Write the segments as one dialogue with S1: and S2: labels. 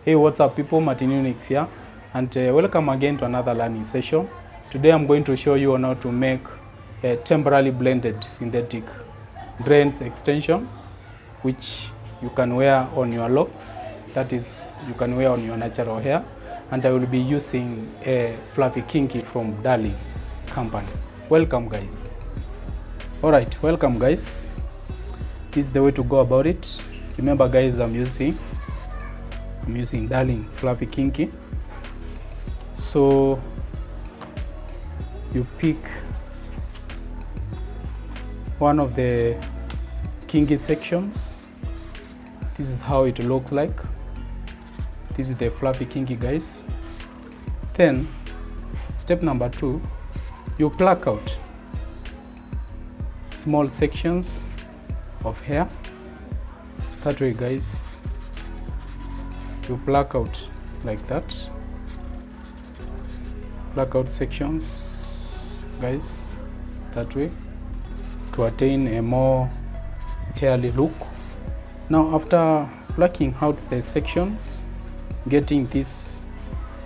S1: Hey, what's up people, Martin Unix here, and welcome again to another learning session. Today I'm going to show you on how to make a temporarily blended synthetic drains extension, which you can wear on your locks, that is, you can wear on your natural hair, and I will be using a fluffy kinky from Darling company. Welcome guys. Alright, welcome guys. This is the way to go about it. Remember guys, I'm using Darling fluffy kinky. So you pick one of the kinky sections. This is how it looks like. This is the fluffy kinky guys. Then step number 2, you pluck out small sections of hair. That way guys, you pluck out like that. Pluck out sections guys, that way, to attain a more hairly look. Now after plucking out the sections, getting this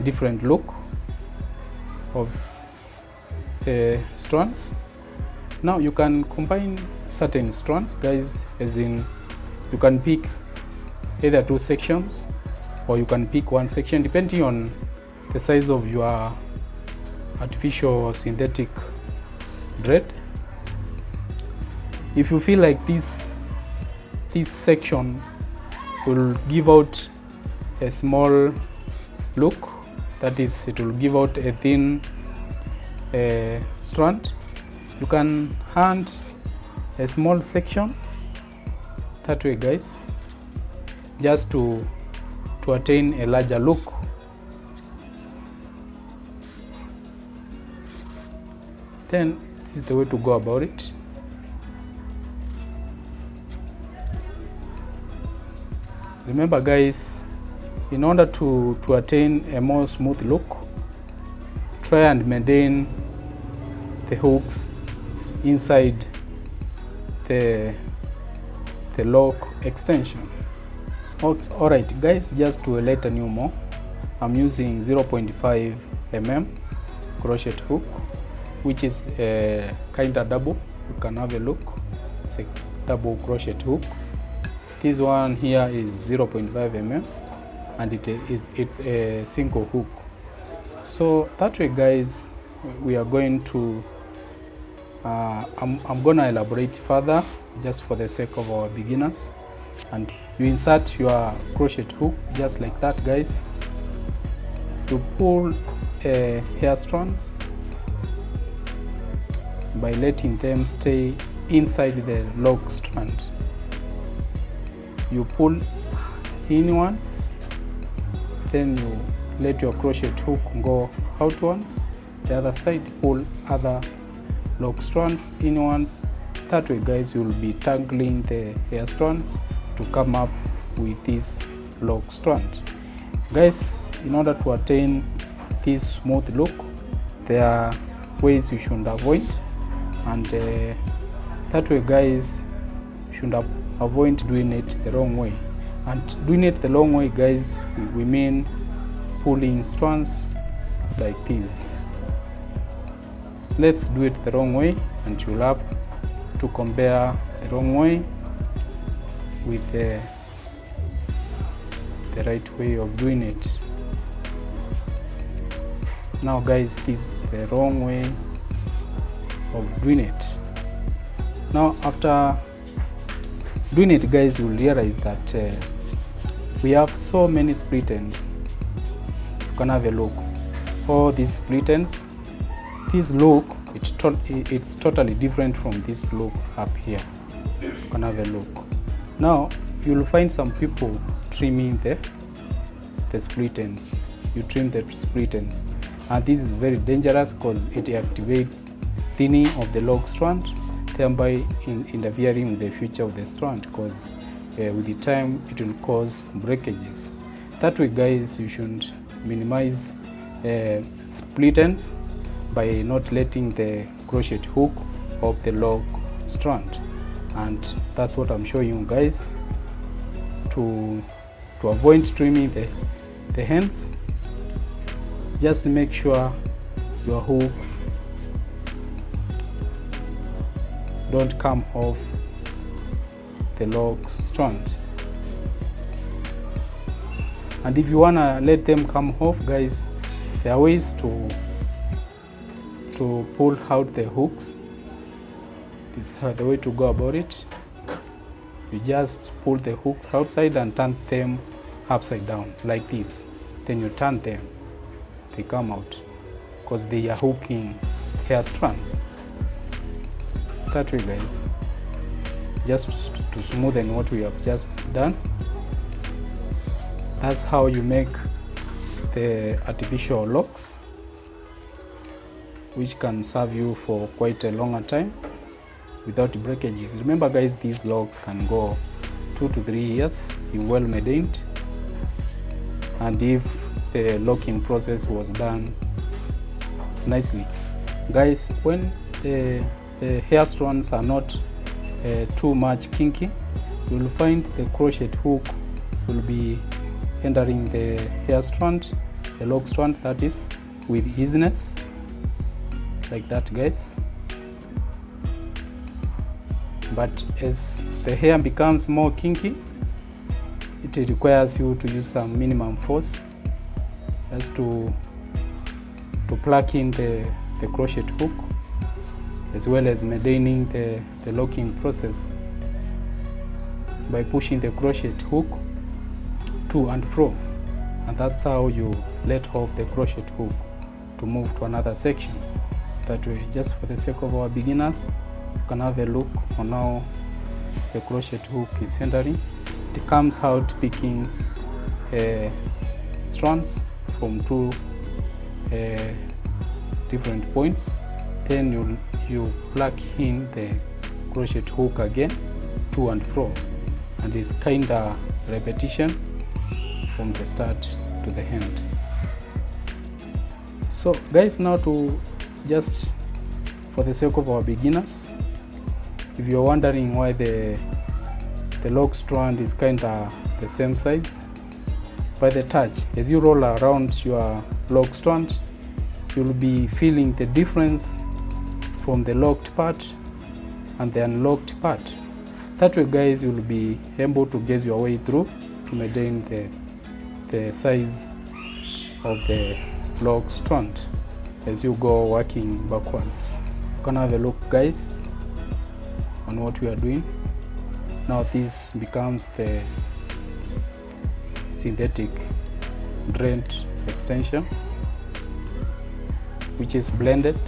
S1: different look of the strands, now you can combine certain strands guys, as in you can pick either 2 sections or you can pick 1 section depending on the size of your artificial or synthetic dread. If you feel like this section will give out a small look, that is, it will give out a thin strand, you can hand a small section that way guys, just to attain a larger look. Then this is the way to go about it. Remember guys, in order to attain a more smooth look, try and maintain the hooks inside the lock extension. Alright guys, just to let you more, I'm using 0.5 mm crochet hook, which is a kinda double. You can have a look, it's a double crochet hook. This one here is 0.5 mm and it's a single hook. So that way guys, we are going to I'm gonna elaborate further just for the sake of our beginners. And you insert your crochet hook just like that guys. You pull hair strands by letting them stay inside the lock strand. You pull in once, then you let your crochet hook go out once. The other side, pull other lock strands in once. That way guys, you will be tangling the hair strands to come up with this lock strand. Guys, in order to attain this smooth look, there are ways you should avoid, and that way guys, you should avoid doing it the wrong way. And doing it the wrong way guys, we mean pulling strands like this. Let's do it the wrong way, and you'll have to compare the wrong way with the right way of doing it. Now guys, this is the wrong way of doing it. Now after doing it guys, you'll realize that we have so many split ends. You can have a look. All these split ends, this look, it's totally different from this look up here. You can have a look. Now you'll find some people trimming the split ends. You trim the split ends, and this is very dangerous because it activates thinning of the lock strand, thereby interfering with the future of the strand, because with the time it will cause breakages. That way guys, you should minimize split ends by not letting the crochet hook off the lock strand, and that's what I'm showing you guys to avoid trimming the hands, just make sure your hooks don't come off the log strand. And if you wanna let them come off, guys, there are ways to pull out the hooks. This is the way to go about it. You just pull the hooks outside and turn them upside down like this. Then you turn them, they come out because they are hooking hair strands. That way, guys, just to smoothen what we have just done. That's how you make the artificial locks, which can serve you for quite a longer time without breakages. Remember, guys, these locks can go 2 to 3 years if well maintained, and if the locking process was done nicely. Guys, when the hair strands are not too much kinky, you will find the crochet hook will be entering the hair strand, the log strand, that is, with easiness, like that, guys. But as the hair becomes more kinky, it requires you to use some minimum force just to plug in the crochet hook, as well as maintaining the locking process by pushing the crochet hook to and fro. And that's how you let off the crochet hook to move to another section. That way, just for the sake of our beginners, you can have a look on how the crochet hook is entering. It comes out picking strands from 2 different points. Then you plug in the crochet hook again to and fro, and it's kinda repetition from the start to the end. So, guys, now to just for the sake of our beginners, if you're wondering why the log strand is kinda the same size, by the touch, as you roll around your log strand, you'll be feeling the difference from the locked part and the unlocked part. That way, guys, you'll be able to guess your way through to maintain the size of the log strand as you go working backwards. You can have a look, guys, on what we are doing. Now this becomes the synthetic drained extension, which is blended.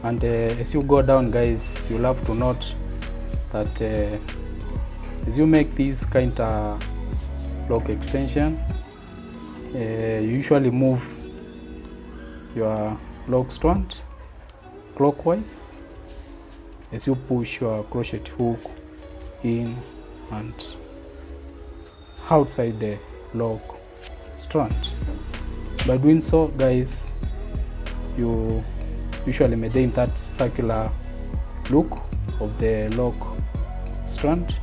S1: And as you go down, guys, you'll have to note that as you make this kind of lock extension, you usually move your log strand clockwise as you push your crochet hook in and outside the log strand. By doing so, guys, you usually maintain that circular look of the log strand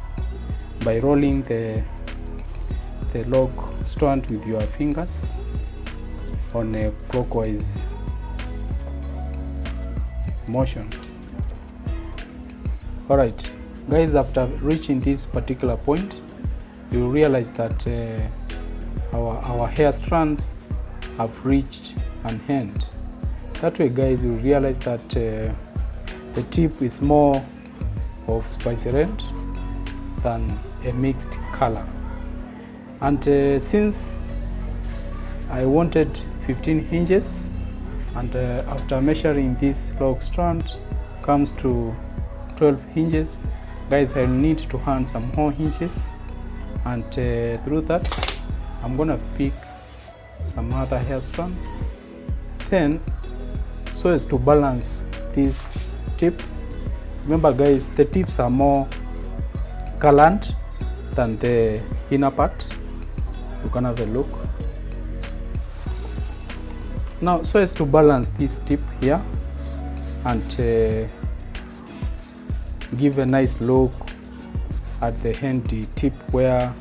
S1: by rolling the log strand with your fingers on a clockwise motion. Alright, guys, after reaching this particular point, you realize that our hair strands have reached an end. That way, guys, you realize that the tip is more of spicy red than a mixed color. And since I wanted 15 hinges, and after measuring this log strand comes to 12 hinges, guys, I'll need to add some more hinges, and through that I'm gonna pick some other hair strands. Then, so as to balance this tip, remember, guys, the tips are more colored than the inner part. You can have a look. Now, so as to balance this tip here and give a nice look at the handy tip where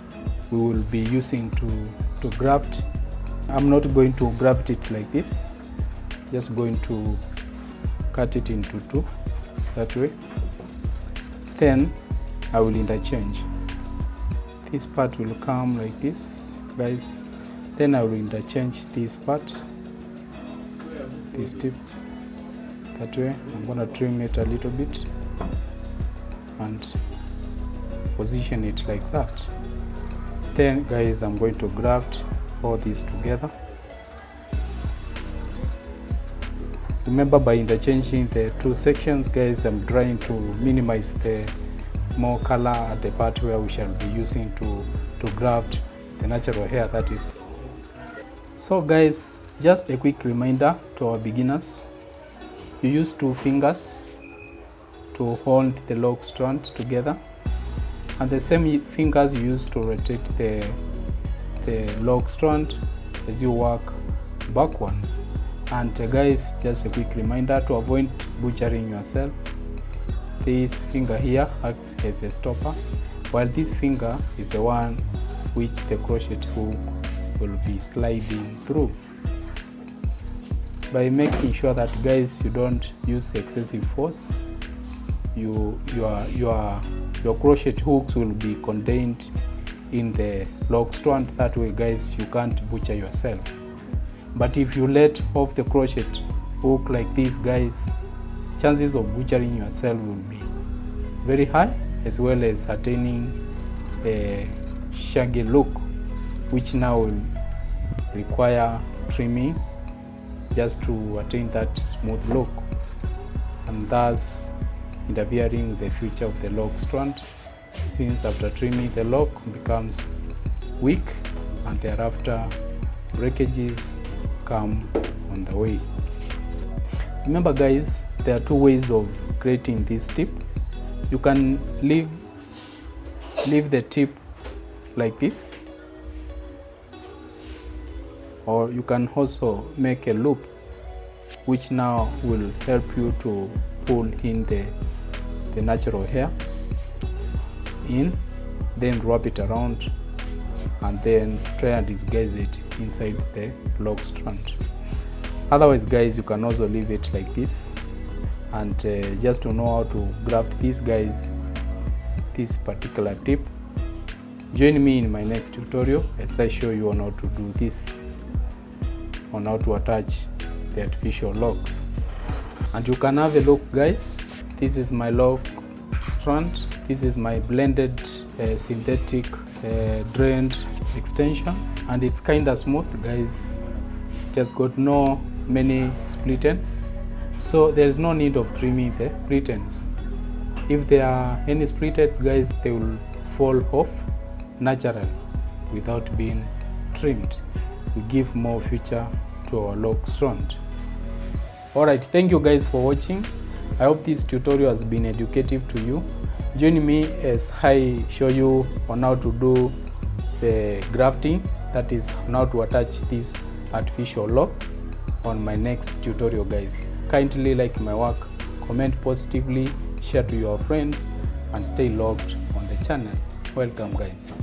S1: we will be using to graft. I'm not going to graft it like this, just going to cut it into two that way. Then I will interchange. This part will come like this, guys. Then I will interchange this part, this tip, that way. I'm gonna trim it a little bit and position it like that. Then, guys, I'm going to graft all these together. Remember, by interchanging the two sections, guys, I'm trying to minimize the more color at the part where we shall be using to graft the natural hair, that is. So guys, just a quick reminder to our beginners, you use 2 fingers to hold the lock strand together, and the same fingers you use to rotate the lock strand as you work backwards. And guys, just a quick reminder to avoid butchering yourself, this finger here acts as a stopper, while this finger is the one which the crochet hook will be sliding through. By making sure that, guys, you don't use excessive force, your crochet hooks will be contained in the lock strand. That way, guys, you can't butcher yourself. But if you let off the crochet hook like this, guys, chances of butchering yourself will be very high, as well as attaining a shaggy look, which now will require trimming just to attain that smooth look, and thus interfering with the future of the lock strand, since after trimming the lock becomes weak and thereafter breakages come on the way. Remember, guys, there are 2 ways of creating this tip. You can leave the tip like this, or you can also make a loop, which now will help you to pull in the natural hair in, then wrap it around, and then try and disguise it inside the lock strand. Otherwise, guys, you can also leave it like this. And just to know how to graft this, guys, this particular tip, join me in my next tutorial as I show you on how to do this, on how to attach the artificial locks. And you can have a look, guys. This is my lock strand. This is my blended synthetic drained extension, and it's kind of smooth, guys. It has got no many split ends, so there is no need of trimming the split ends. If there are any split ends, guys, they will fall off naturally without being trimmed. We give more feature to our lock strand. Alright, thank you guys for watching. I hope this tutorial has been educative to you. Join me as I show you on how to do the grafting, that is on how to attach these artificial locks, on my next tutorial, guys. Kindly like my work, comment positively, share to your friends, and stay logged on the channel. Welcome, guys.